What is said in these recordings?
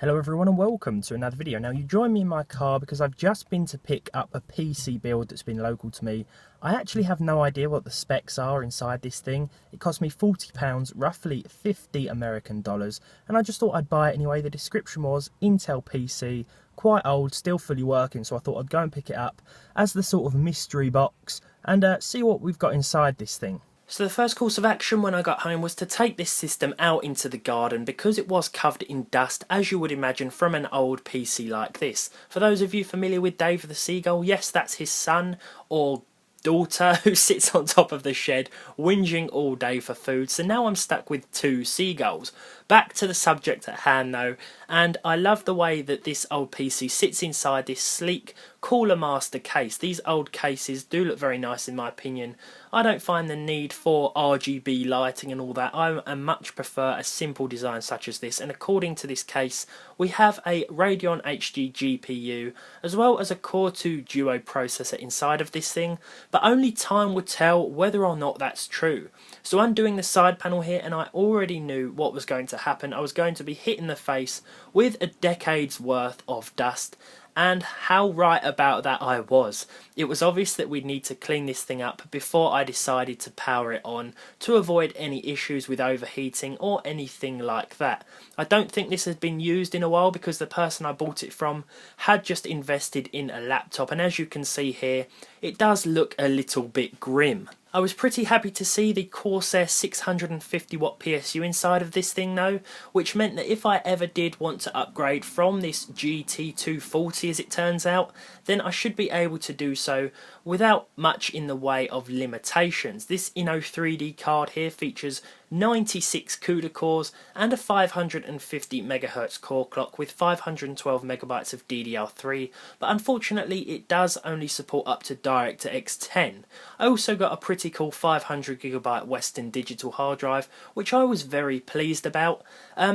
Hello everyone and welcome to another video. Now you join me in my car because I've just been to pick up a PC build that's been local to me. I actually have no idea what the specs are inside this thing. It cost me £40, roughly 50 American dollars, and I just thought I'd buy it anyway. The description was Intel PC, quite old, still fully working, so I thought I'd go and pick it up as the sort of mystery box and see what we've got inside this thing. So the first course of action when I got home was to take this system out into the garden because it was covered in dust, as you would imagine from an old PC like this. For those of you familiar with Dave the Seagull, yes, that's his son or daughter who sits on top of the shed whinging all day for food. So now I'm stuck with two seagulls. Back to the subject at hand though, and I love the way that this old PC sits inside this sleek Cooler Master case. These old cases do look very nice in my opinion. I don't find the need for RGB lighting and all that. I much prefer a simple design such as this, and according to this case we have a Radeon HD GPU as well as a Core 2 Duo processor inside of this thing, but only time would tell whether or not that's true. So undoing the side panel here, and I already knew what was going to happen. I was going to be hit in the face with a decade's worth of dust, and how right about that I was. It was obvious that we'd need to clean this thing up before I decided to power it on to avoid any issues with overheating or anything like that. I don't think this has been used in a while because the person I bought it from had just invested in a laptop, and as you can see here it does look a little bit grim. I was pretty happy to see the Corsair 650 watt PSU inside of this thing though, which meant that if I ever did want to upgrade from this GT240 as it turns out, then I should be able to do so without much in the way of limitations. This Inno3D card here features 96 CUDA cores and a 550 MHz core clock with 512 MB of DDR3, but unfortunately it does only support up to DirectX 10. I also got a pretty cool 500GB Western Digital hard drive, which I was very pleased about.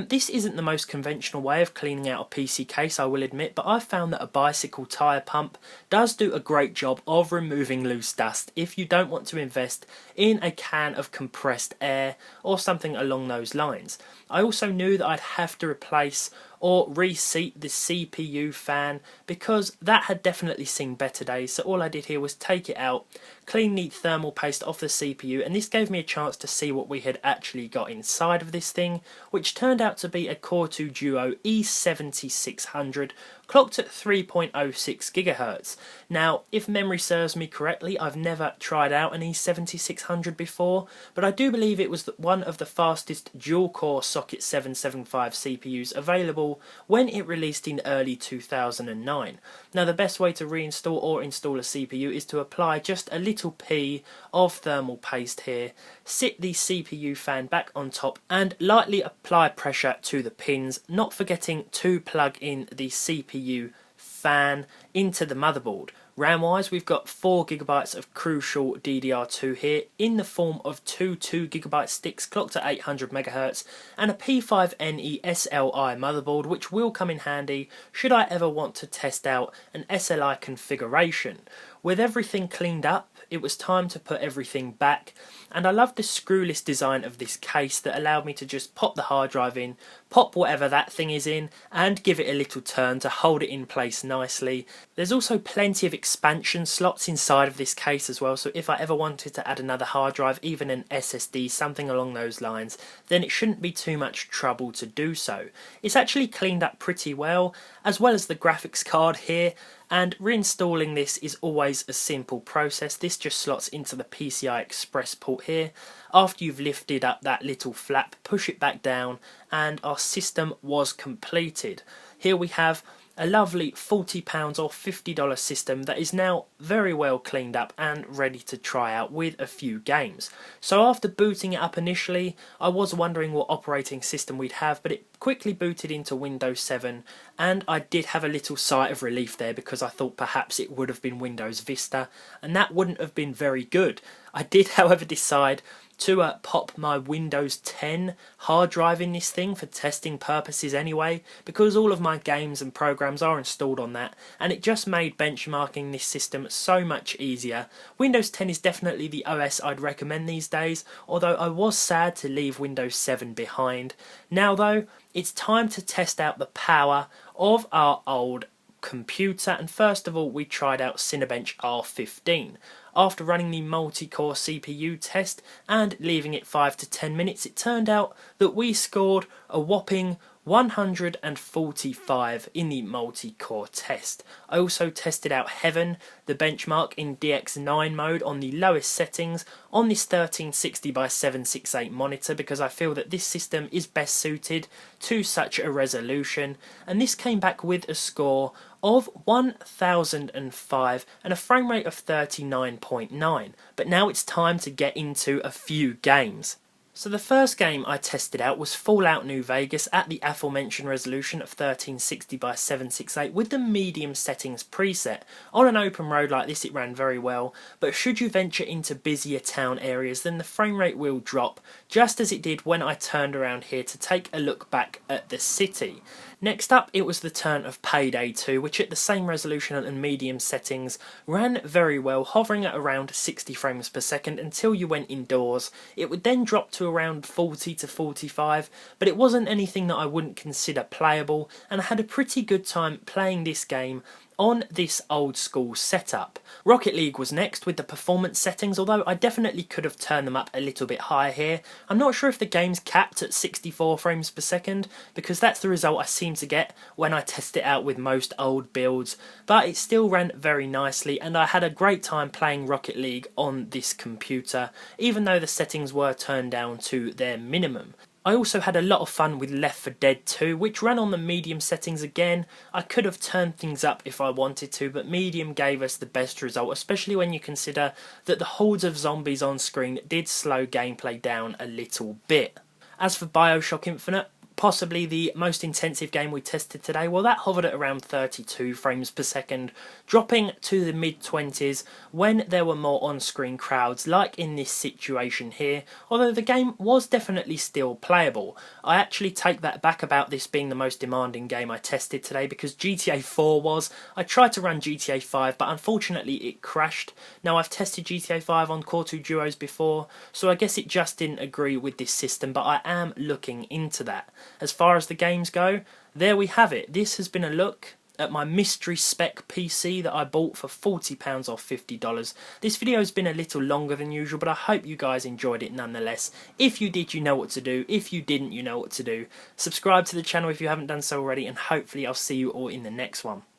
This isn't the most conventional way of cleaning out a PC case, I will admit, but I found that a bicycle tyre pump does do a great job of removing loose dust if you don't want to invest in a can of compressed air or something along those lines. I also knew that I'd have to replace or reseat the CPU fan because that had definitely seen better days, so all I did here was take it out, clean the thermal paste off the CPU, and this gave me a chance to see what we had actually got inside of this thing, which turned out to be a Core 2 Duo E7600 clocked at 3.06 GHz. Now, if memory serves me correctly, I've never tried out an E7600 before, but I do believe it was one of the fastest dual-core Socket 775 CPUs available when it released in early 2009. Now, the best way to reinstall or install a CPU is to apply just a little P of thermal paste here, sit the CPU fan back on top, and lightly apply pressure to the pins, not forgetting to plug in the CPU fan into the motherboard. RAM wise, we've got 4GB of crucial DDR2 here in the form of two 2GB sticks clocked at 800 MHz and a P5NE SLI motherboard, which will come in handy should I ever want to test out an SLI configuration. With everything cleaned up, it was time to put everything back, and I love the screwless design of this case that allowed me to just pop the hard drive in, pop whatever that thing is in, and give it a little turn to hold it in place nicely. There's also plenty of expansion slots inside of this case as well, so if I ever wanted to add another hard drive, even an SSD, something along those lines, then it shouldn't be too much trouble to do so. It's actually cleaned up pretty well as the graphics card here, and reinstalling this is always a simple process. This just slots into the PCI Express port here. After you've lifted up that little flap, push it back down, and our system was completed. Here we have a lovely £40 or $50 system that is now very well cleaned up and ready to try out with a few games. So after booting it up initially, I was wondering what operating system we'd have, but it quickly booted into Windows 7, and I did have a little sigh of relief there because I thought perhaps it would have been Windows Vista, and that wouldn't have been very good. I did however decide to pop my Windows 10 hard drive in this thing for testing purposes anyway, because all of my games and programs are installed on that, and it just made benchmarking this system so much easier. Windows 10 is definitely the OS I'd recommend these days, although I was sad to leave Windows 7 behind. Now though, it's time to test out the power of our old computer, and first of all we tried out Cinebench R15. After running the multi-core CPU test and leaving it 5 to 10 minutes, it turned out that we scored a whopping 145 in the multi-core test. I also tested out Heaven, the benchmark, in DX9 mode on the lowest settings on this 1360 by 768 monitor, because I feel that this system is best suited to such a resolution, and this came back with a score of 1005 and a frame rate of 39.9. But now it's time to get into a few games. So the first game I tested out was Fallout New Vegas at the aforementioned resolution of 1360 by 768 with the medium settings preset. On an open road like this it ran very well, but should you venture into busier town areas then the frame rate will drop, just as it did when I turned around here to take a look back at the city. Next up, it was the turn of Payday 2, which at the same resolution and medium settings ran very well, hovering at around 60 frames per second until you went indoors. It would then drop to around 40 to 45, but it wasn't anything that I wouldn't consider playable, and I had a pretty good time playing this game on this old school setup. Rocket League was next with the performance settings, although I definitely could have turned them up a little bit higher here. I'm not sure if the game's capped at 64 frames per second, because that's the result I seem to get when I test it out with most old builds, but it still ran very nicely and I had a great time playing Rocket League on this computer, even though the settings were turned down to their minimum. I also had a lot of fun with Left 4 Dead 2, which ran on the medium settings again. I could have turned things up if I wanted to, but medium gave us the best result, especially when you consider that the hordes of zombies on screen did slow gameplay down a little bit. As for Bioshock Infinite, possibly the most intensive game we tested today, well, that hovered at around 32 frames per second, dropping to the mid-20s when there were more on-screen crowds, like in this situation here, although the game was definitely still playable. I actually take that back about this being the most demanding game I tested today, because GTA 4 was. I tried to run GTA 5, but unfortunately it crashed. Now, I've tested GTA 5 on Core 2 Duos before, so I guess it just didn't agree with this system, but I am looking into that. As far as the games go, there we have it. This has been a look at my mystery spec PC that I bought for £40 or $50. This video has been a little longer than usual, but I hope you guys enjoyed it nonetheless. If you did, you know what to do. If you didn't, you know what to do. Subscribe to the channel if you haven't done so already, and hopefully I'll see you all in the next one.